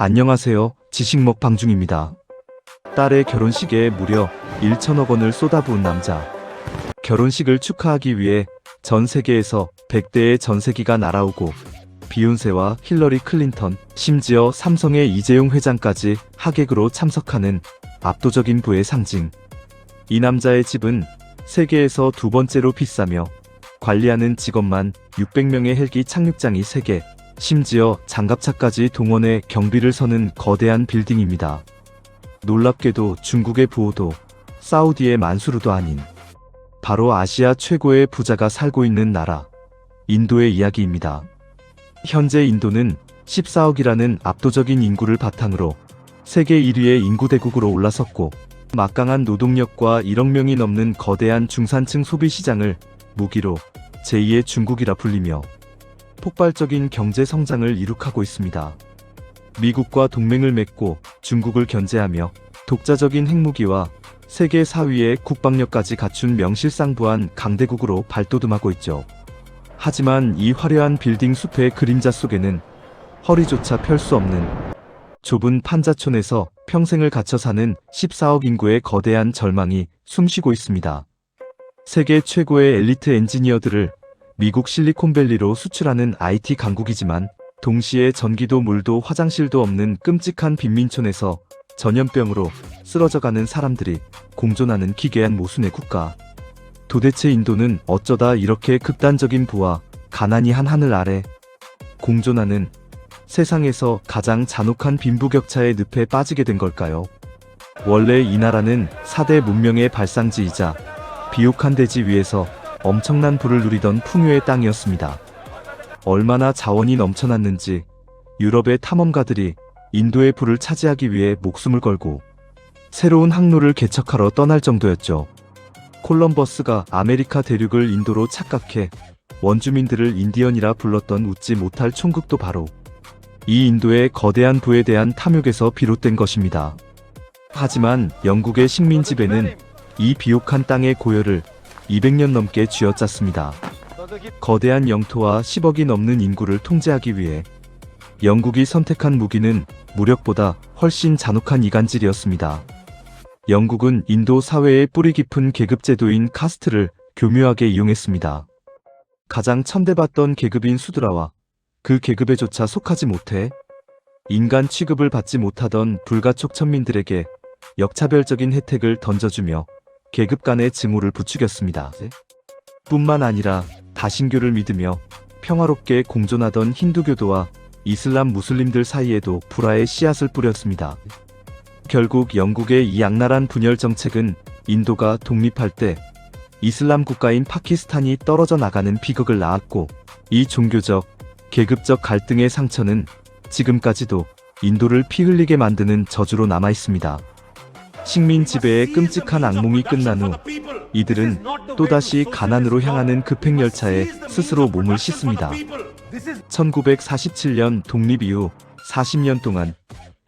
안녕하세요. 지식먹방 중입니다. 딸의 결혼식에 무려 1천억 원을 쏟아부은 남자. 결혼식을 축하하기 위해 전 세계에서 100대의 전세기가 날아오고 비욘세와 힐러리 클린턴, 심지어 삼성의 이재용 회장까지 하객으로 참석하는 압도적인 부의 상징. 이 남자의 집은 세계에서 두 번째로 비싸며 관리하는 직원만 600명의 헬기 착륙장이 3개, 심지어 장갑차까지 동원해 경비를 서는 거대한 빌딩입니다. 놀랍게도 중국의 부호도 사우디의 만수르도 아닌 바로 아시아 최고의 부자가 살고 있는 나라, 인도의 이야기입니다. 현재 인도는 14억이라는 압도적인 인구를 바탕으로 세계 1위의 인구대국으로 올라섰고 막강한 노동력과 1억 명이 넘는 거대한 중산층 소비시장을 무기로 제2의 중국이라 불리며 폭발적인 경제 성장을 이룩하고 있습니다. 미국과 동맹을 맺고 중국을 견제하며 독자적인 핵무기와 세계 4위의 국방력까지 갖춘 명실상부한 강대국으로 발돋움하고 있죠. 하지만 이 화려한 빌딩 숲의 그림자 속에는 허리조차 펼 수 없는 좁은 판자촌에서 평생을 갇혀 사는 14억 인구의 거대한 절망이 숨쉬고 있습니다. 세계 최고의 엘리트 엔지니어들을 미국 실리콘밸리로 수출하는 IT 강국이지만 동시에 전기도 물도 화장실도 없는 끔찍한 빈민촌에서 전염병으로 쓰러져가는 사람들이 공존하는 기괴한 모순의 국가. 도대체 인도는 어쩌다 이렇게 극단적인 부와 가난이 한 하늘 아래 공존하는 세상에서 가장 잔혹한 빈부격차의 늪에 빠지게 된 걸까요? 원래 이 나라는 4대 문명의 발상지이자 비옥한 대지 위에서 엄청난 부를 누리던 풍요의 땅이었습니다. 얼마나 자원이 넘쳐났는지 유럽의 탐험가들이 인도의 부를 차지하기 위해 목숨을 걸고 새로운 항로를 개척하러 떠날 정도였죠. 콜럼버스가 아메리카 대륙을 인도로 착각해 원주민들을 인디언이라 불렀던 웃지 못할 총극도 바로 이 인도의 거대한 부에 대한 탐욕에서 비롯된 것입니다. 하지만 영국의 식민 지배는 이 비옥한 땅의 고열을 200년 넘게 쥐어짰습니다. 거대한 영토와 10억이 넘는 인구를 통제하기 위해 영국이 선택한 무기는 무력보다 훨씬 잔혹한 이간질이었습니다. 영국은 인도 사회의 뿌리 깊은 계급제도인 카스트를 교묘하게 이용했습니다. 가장 천대받던 계급인 수드라와 그 계급에조차 속하지 못해 인간 취급을 받지 못하던 불가촉 천민들에게 역차별적인 혜택을 던져주며 계급 간의 증오를 부추겼습니다. 뿐만 아니라 다신교를 믿으며 평화롭게 공존하던 힌두교도와 이슬람 무슬림들 사이에도 불화의 씨앗을 뿌렸습니다. 결국 영국의 이 악랄한 분열 정책은 인도가 독립할 때 이슬람 국가인 파키스탄이 떨어져 나가는 비극을 낳았고 이 종교적, 계급적 갈등의 상처는 지금까지도 인도를 피 흘리게 만드는 저주로 남아 있습니다. 식민 지배의 끔찍한 악몽이 끝난 후 이들은 또다시 가난으로 향하는 급행열차에 스스로 몸을 싣습니다. 1947년 독립 이후 40년 동안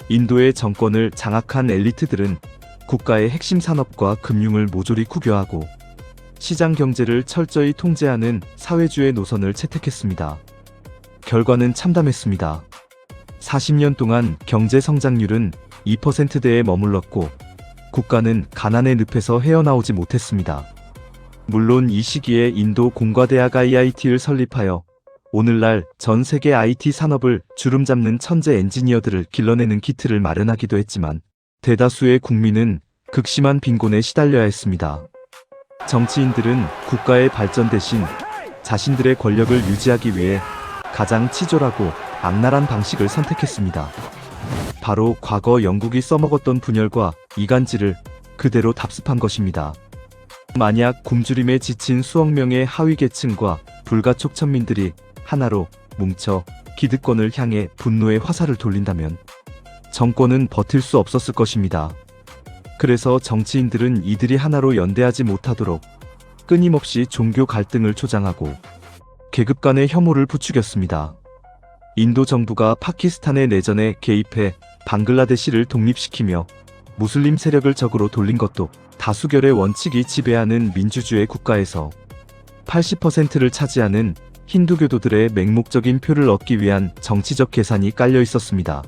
인도의 정권을 장악한 엘리트들은 국가의 핵심 산업과 금융을 모조리 국유화하고 시장 경제를 철저히 통제하는 사회주의 노선을 채택했습니다. 결과는 참담했습니다. 40년 동안 경제 성장률은 2%대에 머물렀고 국가는 가난의 늪에서 헤어나오지 못했습니다. 물론 이 시기에 인도 공과대학 IIT를 설립하여 오늘날 전 세계 IT 산업을 주름잡는 천재 엔지니어들을 길러내는 기틀을 마련하기도 했지만 대다수의 국민은 극심한 빈곤에 시달려야 했습니다. 정치인들은 국가의 발전 대신 자신들의 권력을 유지하기 위해 가장 치졸하고 악랄한 방식을 선택했습니다. 바로 과거 영국이 써먹었던 분열과 이간질을 그대로 답습한 것입니다. 만약 굶주림에 지친 수억 명의 하위 계층과 불가촉 천민들이 하나로 뭉쳐 기득권을 향해 분노의 화살을 돌린다면 정권은 버틸 수 없었을 것입니다. 그래서 정치인들은 이들이 하나로 연대하지 못하도록 끊임없이 종교 갈등을 조장하고 계급 간의 혐오를 부추겼습니다. 인도 정부가 파키스탄의 내전에 개입해 방글라데시를 독립시키며 무슬림 세력을 적으로 돌린 것도 다수결의 원칙이 지배하는 민주주의 국가에서 80%를 차지하는 힌두교도들의 맹목적인 표를 얻기 위한 정치적 계산이 깔려 있었습니다.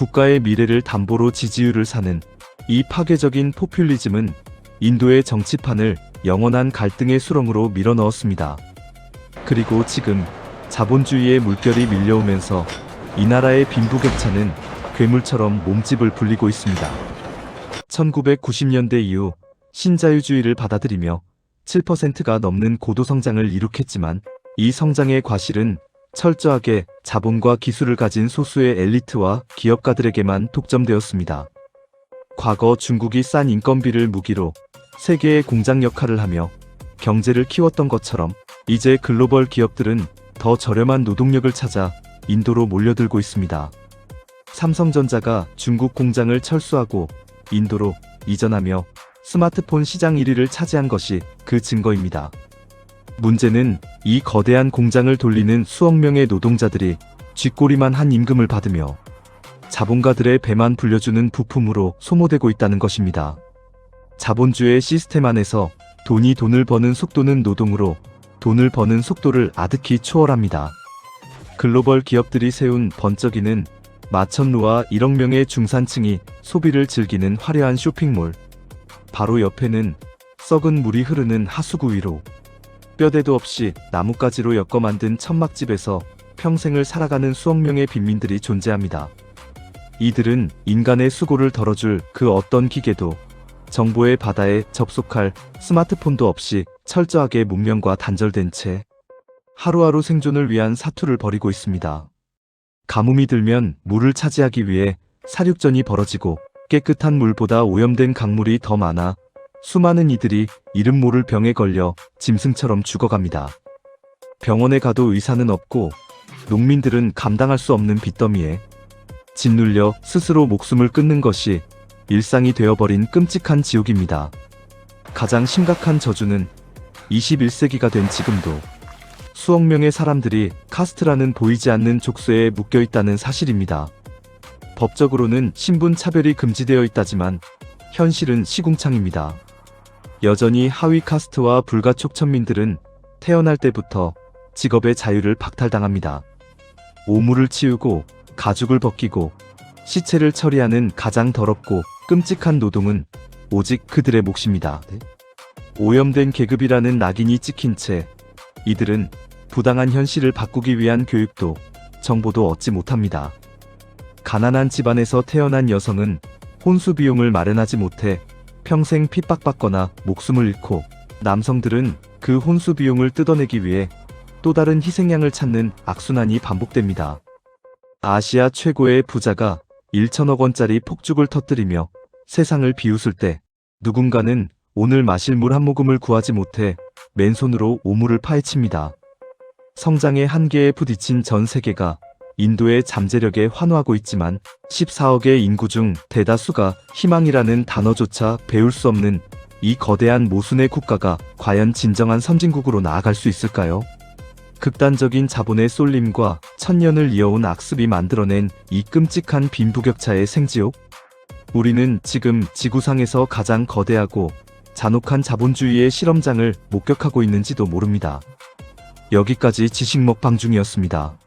국가의 미래를 담보로 지지율을 사는 이 파괴적인 포퓰리즘은 인도의 정치판을 영원한 갈등의 수렁으로 밀어넣었습니다. 그리고 지금 자본주의의 물결이 밀려오면서 이 나라의 빈부격차는 괴물처럼 몸집을 불리고 있습니다. 1990년대 이후 신자유주의를 받아들이며 7%가 넘는 고도성장을 이룩했지만 이 성장의 과실은 철저하게 자본과 기술을 가진 소수의 엘리트와 기업가들에게만 독점되었습니다. 과거 중국이 싼 인건비를 무기로 세계의 공장 역할을 하며 경제를 키웠던 것처럼 이제 글로벌 기업들은 더 저렴한 노동력을 찾아 인도로 몰려들고 있습니다. 삼성전자가 중국 공장을 철수하고 인도로 이전하며 스마트폰 시장 1위를 차지한 것이 그 증거입니다. 문제는 이 거대한 공장을 돌리는 수억 명의 노동자들이 쥐꼬리만 한 임금을 받으며 자본가들의 배만 불려주는 부품으로 소모되고 있다는 것입니다. 자본주의 시스템 안에서 돈을 버는 속도는 노동으로, 돈을 버는 속도를 아득히 초월합니다. 글로벌 기업들이 세운 번쩍이는 마천루와 1억 명의 중산층이 소비를 즐기는 화려한 쇼핑몰. 바로 옆에는 썩은 물이 흐르는 하수구 위로 뼈대도 없이 나뭇가지로 엮어 만든 천막집에서 평생을 살아가는 수억 명의 빈민들이 존재합니다. 이들은 인간의 수고를 덜어줄 그 어떤 기계도, 정보의 바다에 접속할 스마트폰도 없이 철저하게 문명과 단절된 채 하루하루 생존을 위한 사투를 벌이고 있습니다. 가뭄이 들면 물을 차지하기 위해 사륙전이 벌어지고 깨끗한 물보다 오염된 강물이 더 많아 수많은 이들이 이름 모를 병에 걸려 짐승처럼 죽어갑니다. 병원에 가도 의사는 없고 농민들은 감당할 수 없는 빚더미에 짓눌려 스스로 목숨을 끊는 것이 일상이 되어버린 끔찍한 지옥입니다. 가장 심각한 저주는 21세기가 된 지금도 수억 명의 사람들이 카스트라는 보이지 않는 족쇄에 묶여있다는 사실입니다. 법적으로는 신분 차별이 금지되어 있다지만 현실은 시궁창입니다. 여전히 하위 카스트와 불가촉 천민들은 태어날 때부터 직업의 자유를 박탈당합니다. 오물을 치우고 가죽을 벗기고 시체를 처리하는 가장 더럽고 끔찍한 노동은 오직 그들의 몫입니다. 오염된 계급이라는 낙인이 찍힌 채 이들은 부당한 현실을 바꾸기 위한 교육도 정보도 얻지 못합니다. 가난한 집안에서 태어난 여성은 혼수 비용을 마련하지 못해 평생 핍박받거나 목숨을 잃고, 남성들은 그 혼수 비용을 뜯어내기 위해 또 다른 희생양을 찾는 악순환이 반복됩니다. 아시아 최고의 부자가 1천억 원짜리 폭죽을 터뜨리며 세상을 비웃을 때 누군가는 오늘 마실 물 한 모금을 구하지 못해 맨손으로 오물을 파헤칩니다. 성장의 한계에 부딪힌 전 세계가 인도의 잠재력에 환호하고 있지만 14억의 인구 중 대다수가 희망이라는 단어조차 배울 수 없는 이 거대한 모순의 국가가 과연 진정한 선진국으로 나아갈 수 있을까요? 극단적인 자본의 쏠림과 천년을 이어온 악습이 만들어낸 이 끔찍한 빈부격차의 생지옥? 우리는 지금 지구상에서 가장 거대하고 잔혹한 자본주의의 실험장을 목격하고 있는지도 모릅니다. 여기까지 지식 먹방 중이었습니다.